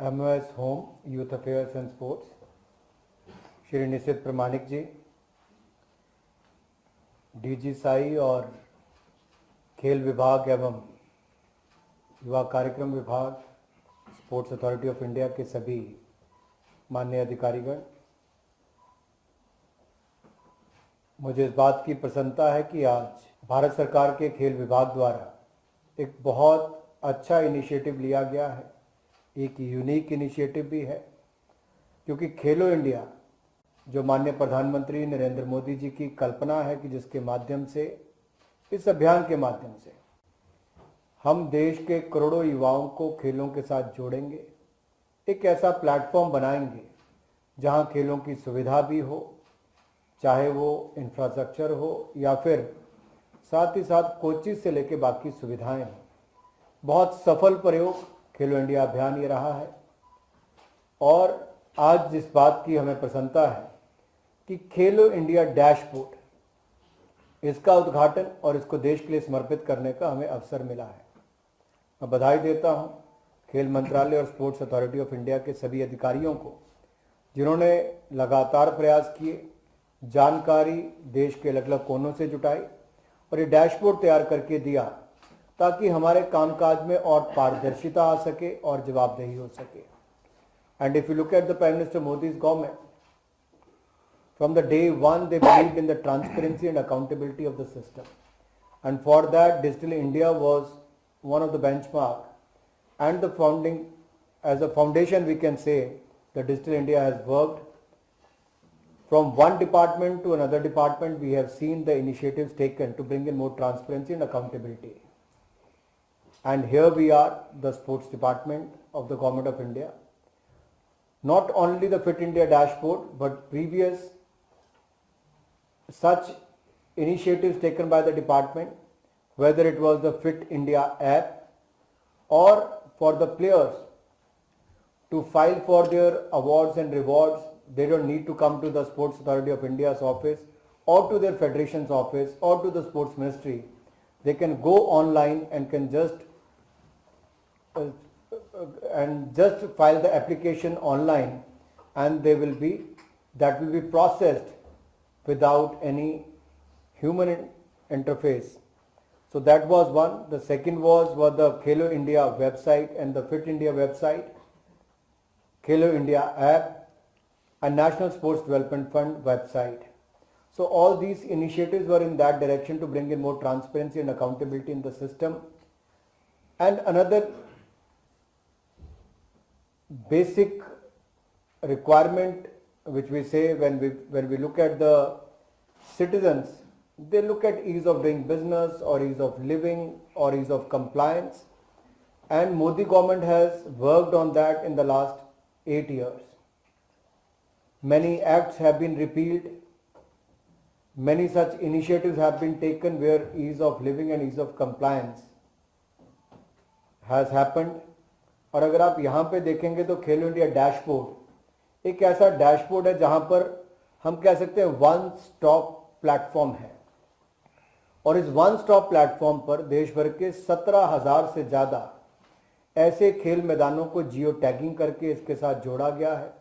MOS home youth affairs and sports, Shri Nisith Pramanik ji, DG Sai और खेल विभाग एवं युवा कार्यक्रम विभाग, स्पोर्ट्स अथॉरिटी ऑफ इंडिया के सभी माननीय अधिकारीगण, मुझे इस बात की प्रसन्नता है कि आज भारत सरकार के खेल विभाग द्वारा एक बहुत अच्छा इनिशिएटिव लिया गया है। एक यूनिक इनिशिएटिव भी है, क्योंकि खेलो इंडिया जो माननीय प्रधानमंत्री नरेंद्र मोदी जी की कल्पना है कि जिसके माध्यम से, इस अभियान के माध्यम से हम देश के करोड़ों युवाओं को खेलों के साथ जोड़ेंगे, एक ऐसा प्लेटफॉर्म बनाएंगे जहां खेलों की सुविधा भी हो, चाहे वो इंफ्रास्ट्रक्चर हो या फिर साथ ही साथ कोचिज से लेके बाकी सुविधाएं हों। बहुत सफल प्रयोग खेलो इंडिया अभियान ये रहा है और आज जिस बात की हमें प्रसन्नता है कि खेलो इंडिया डैशबोर्ड, इसका उद्घाटन और इसको देश के लिए समर्पित करने का हमें अवसर मिला है। मैं बधाई देता हूं खेल मंत्रालय और स्पोर्ट्स अथॉरिटी ऑफ इंडिया के सभी अधिकारियों को, जिन्होंने लगातार प्रयास किए, जानकारी देश के अलग अलग कोनों से जुटाई और ये डैशबोर्ड तैयार करके दिया ताकि हमारे कामकाज में और पारदर्शिता आ सके और जवाबदेही हो सके। And if you look at the prime minister Modi's government, from the day one they believed in the transparency and accountability of the system, and for that Digital India was one of the benchmark, and the founding, as a foundation we can say that Digital India has worked from one department to another department. We have seen the initiatives taken to bring in more transparency and accountability, and here we are, the sports department of the government of India. Not only the Fit India dashboard, but previous such initiatives taken by the department, whether it was the Fit India app or for the players to file for their awards and rewards, they don't need to come to the Sports Authority of India's office or to their federation's office or to the sports ministry. They can go online and can just file the application online, and that will be processed without any human interface. So that was one. The second was the Khelo India website and the Fit India website, Khelo India app and National Sports Development Fund website. So all these initiatives were in that direction to bring in more transparency and accountability in the system. And another basic requirement which we say when we look at the citizens, they look at ease of doing business or ease of living or ease of compliance, and Modi government has worked on that in the last 8 years. Many acts have been repealed, many such initiatives have been taken where ease of living and ease of compliance has happened. और अगर आप यहाँ पे देखेंगे तो खेलो India dashboard एक ऐसा dashboard है जहां पर हम कह सकते हैं वन स्टॉप प्लेटफॉर्म है, और इस वन स्टॉप प्लेटफॉर्म पर देश भर के 17,000 से ज्यादा ऐसे खेल मैदानों को जियो टैगिंग करके इसके साथ जोड़ा गया है।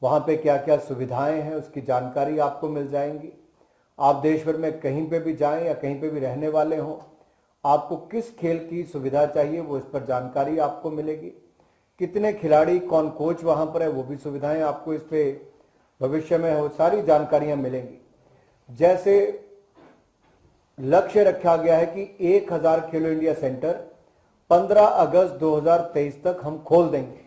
वहां पे क्या क्या सुविधाएं हैं उसकी जानकारी आपको मिल जाएंगी। आप देश भर में कहीं पे भी जाएं या कहीं पे भी रहने वाले हों, आपको किस खेल की सुविधा चाहिए वो इस पर जानकारी आपको मिलेगी। कितने खिलाड़ी, कौन कोच वहां पर है, वो भी सुविधाएं आपको इस पे भविष्य में हो सारी जानकारियां मिलेंगी। जैसे लक्ष्य रखा गया है कि 1000 खेलो इंडिया सेंटर 15 अगस्त 2023 तक हम खोल देंगे।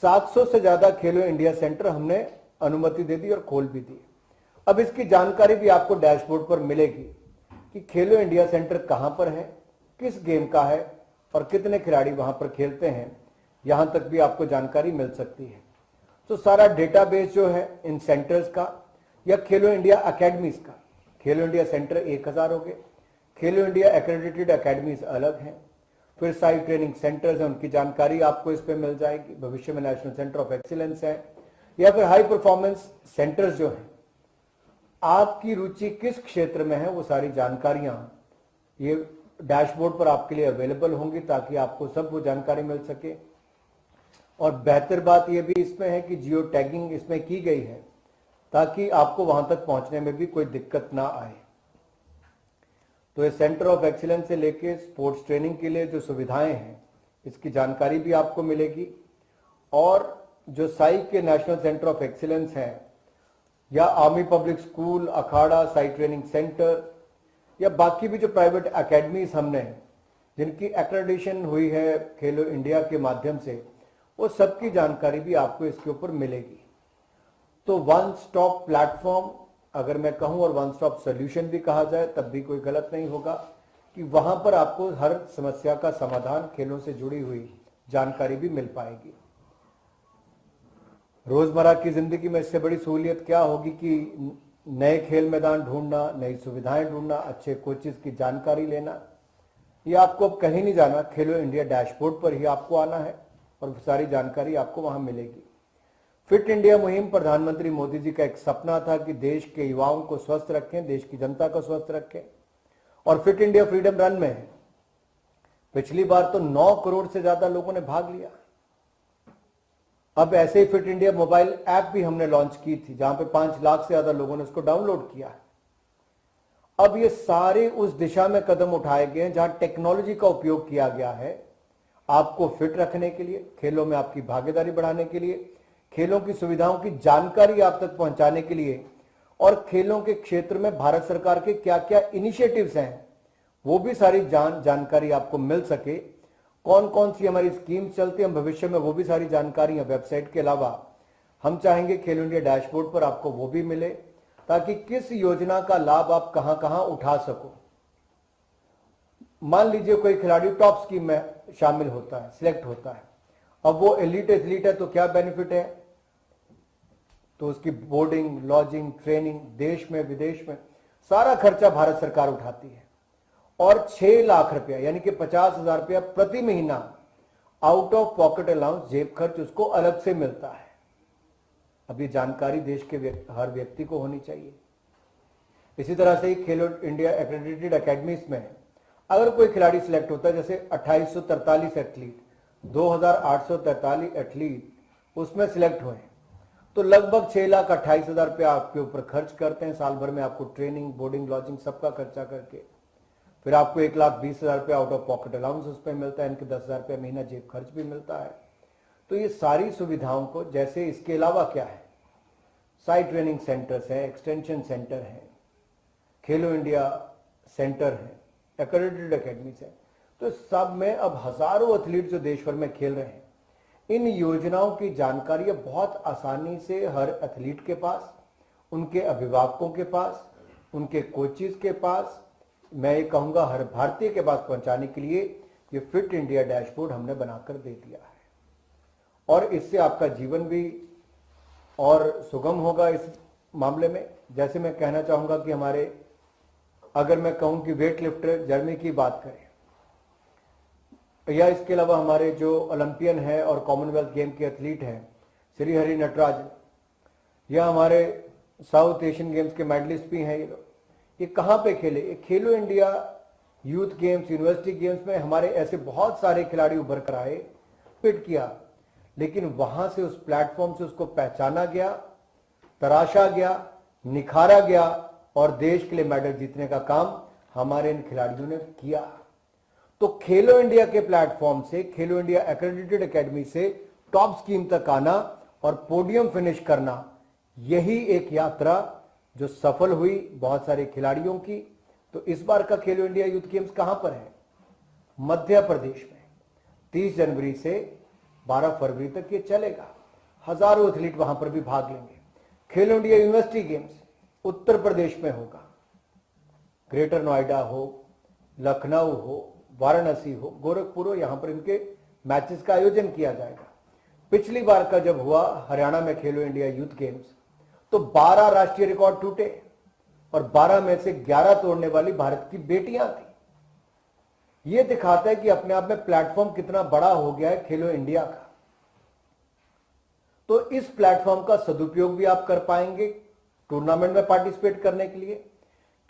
700 से ज्यादा खेलो इंडिया सेंटर हमने अनुमति दे दी और खोल भी दी। अब इसकी जानकारी भी आपको डैशबोर्ड पर मिलेगी कि खेलो इंडिया सेंटर कहां पर है, किस गेम का है और कितने खिलाड़ी वहां पर खेलते हैं, यहां तक भी आपको जानकारी मिल सकती है। तो सारा डेटाबेस जो है इन सेंटर्स का या खेलो इंडिया अकेडमीज का, खेलो इंडिया सेंटर 1000 हो गए, खेलो इंडिया एक्रेडिटेड अकेडमीज अलग हैं, फिर सारी ट्रेनिंग सेंटर्स हैं, उनकी जानकारी आपको इस पे मिल जाएगी। भविष्य में नेशनल सेंटर ऑफ एक्सीलेंस है या फिर हाई परफॉर्मेंस सेंटर्स जो हैं, आपकी रुचि किस क्षेत्र में है वो सारी जानकारियां ये डैशबोर्ड पर आपके लिए अवेलेबल होंगी ताकि आपको सब वो जानकारी मिल सके। और बेहतर बात यह भी इसमें है कि जियो टैगिंग इसमें की गई है ताकि आपको वहां तक पहुंचने में भी कोई दिक्कत ना आए। तो ये सेंटर ऑफ एक्सीलेंस से लेके स्पोर्ट्स ट्रेनिंग के लिए जो सुविधाएं हैं इसकी जानकारी भी आपको मिलेगी। और जो साई के नेशनल सेंटर ऑफ एक्सीलेंस हैं या आर्मी पब्लिक स्कूल, अखाड़ा, साई ट्रेनिंग सेंटर या बाकी भी जो प्राइवेट एकेडमीज हमने जिनकी एक्रेडिटेशन हुई है खेलो इंडिया के माध्यम से, वो सबकी जानकारी भी आपको इसके ऊपर मिलेगी। तो वन स्टॉप प्लेटफॉर्म अगर मैं कहूं और वन स्टॉप सोल्यूशन भी कहा जाए तब भी कोई गलत नहीं होगा कि वहां पर आपको हर समस्या का समाधान, खेलों से जुड़ी हुई जानकारी भी मिल पाएगी। रोजमर्रा की जिंदगी में इससे बड़ी सहूलियत क्या होगी कि नए खेल मैदान ढूंढना, नई सुविधाएं ढूंढना, अच्छे कोचेस की जानकारी लेना, ये आपको अब कहीं नहीं जाना, खेलो इंडिया डैशबोर्ड पर ही आपको आना है और सारी जानकारी आपको वहां मिलेगी। फिट इंडिया मुहिम प्रधानमंत्री मोदी जी का एक सपना था कि देश के युवाओं को स्वस्थ रखें, देश की जनता को स्वस्थ रखें। और फिट इंडिया फ्रीडम रन में पिछली बार तो 9 करोड़ से ज्यादा लोगों ने भाग लिया। अब ऐसे ही फिट इंडिया मोबाइल ऐप भी हमने लॉन्च की थी जहां पे 5 लाख से ज्यादा लोगों ने उसको डाउनलोड किया है। अब ये सारे उस दिशा में कदम उठाए गए हैं जहां टेक्नोलॉजी का उपयोग किया गया है आपको फिट रखने के लिए, खेलों में आपकी भागीदारी बढ़ाने के लिए, खेलों की सुविधाओं की जानकारी आप तक पहुंचाने के लिए और खेलों के क्षेत्र में भारत सरकार के क्या क्या इनिशिएटिव्स हैं वो भी सारी जानकारी आपको मिल सके। कौन कौन सी हमारी स्कीम्स चलती हैं भविष्य में, वो भी सारी जानकारियां वेबसाइट के अलावा हम चाहेंगे खेलो इंडिया डैशबोर्ड पर आपको वो भी मिले ताकि किस योजना का लाभ आप कहां कहां उठा सको। मान लीजिए कोई खिलाड़ी टॉप स्कीम में शामिल होता है, सिलेक्ट होता है, अब वो एलीट एथलीट है तो क्या बेनिफिट है, तो उसकी बोर्डिंग, लॉजिंग, ट्रेनिंग देश में विदेश में सारा खर्चा भारत सरकार उठाती है और 6 लाख रुपया यानी कि 50,000 रुपया प्रति महीना आउट ऑफ पॉकेट अलाउंस, जेब खर्च उसको अलग से मिलता है। अब ये जानकारी देश के हर व्यक्ति को होनी चाहिए। इसी तरह से ही खेलो इंडिया एक्रेडिटेड एकेडमीज में अगर कोई खिलाड़ी सिलेक्ट होता है, जैसे 2843 एथलीट, 2843 एथलीट उसमें सिलेक्ट हुए तो लगभग 6,28,000 रुपया आपके ऊपर खर्च करते हैं साल भर में, आपको ट्रेनिंग, बोर्डिंग, लॉजिंग सबका खर्चा करके। फिर आपको 1,20,000 रुपया आउट ऑफ पॉकेट अलाउंस उस पर मिलता है, इनके 10,000 रुपया महीना जेब खर्च भी मिलता है। तो ये सारी सुविधाओं को, जैसे इसके अलावा क्या है, साइट ट्रेनिंग सेंटर्स है, एक्सटेंशन सेंटर है, खेलो इंडिया सेंटर है, एक्रेडिटेड एकेडमीज है, तो सब में अब हजारों एथलीट जो देश भर में खेल रहे हैं, इन योजनाओं की जानकारी बहुत आसानी से हर एथलीट के पास, उनके अभिभावकों के पास, उनके कोचेस के पास, मैं ये कहूंगा हर भारतीय के पास पहुंचाने के लिए ये फिट इंडिया डैशबोर्ड हमने बनाकर दे दिया है। और इससे आपका जीवन भी और सुगम होगा इस मामले में। जैसे मैं कहना चाहूंगा कि हमारे, अगर मैं कहूं कि वेट लिफ्टर जर्मनी की बात करें या इसके अलावा हमारे जो ओलंपियन है और कॉमनवेल्थ गेम के एथलीट हैं श्री हरि नटराज, या हमारे साउथ एशियन गेम्स के मेडलिस्ट भी हैं, ये कहां पे खेले, ये खेलो India youth games, university games में हमारे ऐसे बहुत सारे खिलाड़ी उभर कर आए, फिट किया, लेकिन वहां से उस प्लेटफॉर्म से उसको पहचाना गया, तराशा गया, निखारा गया और देश के लिए मेडल जीतने का काम हमारे इन खिलाड़ियों ने किया। तो खेलो इंडिया के प्लेटफॉर्म से, खेलो इंडिया एक्रेडिटेड एकेडमी से टॉप स्कीम तक आना और पोडियम फिनिश करना, यही एक यात्रा जो सफल हुई बहुत सारे खिलाड़ियों की। तो इस बार का खेलो इंडिया यूथ गेम्स कहां पर है? मध्य प्रदेश में 30 जनवरी से 12 फरवरी तक ये चलेगा। हजारों एथलीट वहां पर भी भाग लेंगे। खेलो India university games Uttar Pradesh में होगा, ग्रेटर नोएडा हो, लखनऊ हो, वाराणसी हो, गोरखपुर हो, यहां पर इनके मैचेस का आयोजन किया जाएगा। पिछली बार का जब हुआ हरियाणा में खेलो इंडिया यूथ गेम्स तो 12 राष्ट्रीय रिकॉर्ड टूटे और 12 में से 11 तोड़ने वाली भारत की बेटियां थी। यह दिखाता है कि अपने आप में प्लेटफॉर्म कितना बड़ा हो गया है खेलो इंडिया का। तो इस प्लेटफॉर्म का सदुपयोग भी आप कर पाएंगे टूर्नामेंट में पार्टिसिपेट करने के लिए।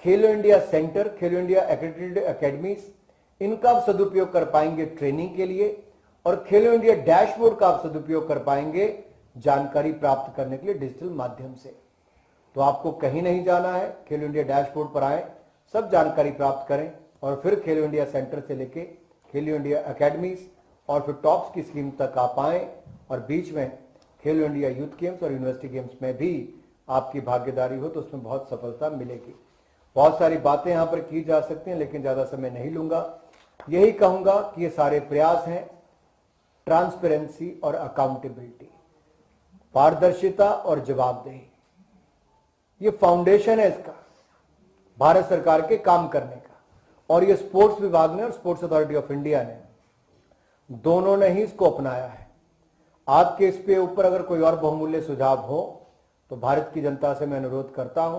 खेलो इंडिया सेंटर, खेलो इंडिया एक्रेडिटेड एकेडमीज, इनका आप सदुपयोग कर पाएंगे ट्रेनिंग के लिए और खेलो इंडिया डैशबोर्ड का आप सदुपयोग कर पाएंगे जानकारी प्राप्त करने के लिए डिजिटल माध्यम से। तो आपको कहीं नहीं जाना है, खेलो इंडिया डैशबोर्ड पर आए, सब जानकारी प्राप्त करें और फिर खेलो इंडिया सेंटर से लेके खेलो इंडिया एकेडमीज और फिर टॉप्स की स्कीम तक आप आए और बीच में खेलो इंडिया यूथ गेम्स और यूनिवर्सिटी गेम्स में भी आपकी भागीदारी हो तो उसमें बहुत सफलता मिलेगी। बहुत सारी बातें यहां पर की जा सकती हैं लेकिन ज्यादा समय नहीं लूंगा। यही कहूंगा कि ये सारे प्रयास हैं ट्रांसपेरेंसी और अकाउंटेबिलिटी, पारदर्शिता और जवाबदेही, ये फाउंडेशन है इसका भारत सरकार के काम करने का। और ये स्पोर्ट्स विभाग ने और स्पोर्ट्स अथॉरिटी ऑफ इंडिया ने दोनों ने ही इसको अपनाया है। आपके इस पे ऊपर अगर कोई और बहुमूल्य सुझाव हो तो भारत की जनता से मैं अनुरोध करता हूं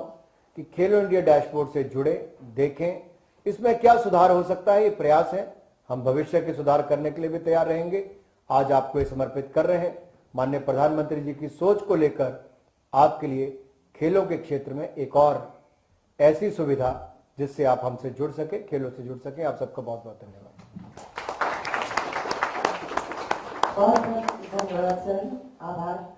कि खेलो इंडिया डैशबोर्ड से जुड़े, देखें इसमें क्या सुधार हो सकता है। ये प्रयास है, हम भविष्य के सुधार करने के लिए भी तैयार रहेंगे। आज आपको ये समर्पित कर रहे हैं माननीय प्रधानमंत्री जी की सोच को लेकर आपके लिए खेलों के क्षेत्र में एक और ऐसी सुविधा जिससे आप हमसे जुड़ सके, खेलों से जुड़ सके। आप सबका बहुत बहुत धन्यवाद। बहुत बहुत धन्यवाद सर, आभार।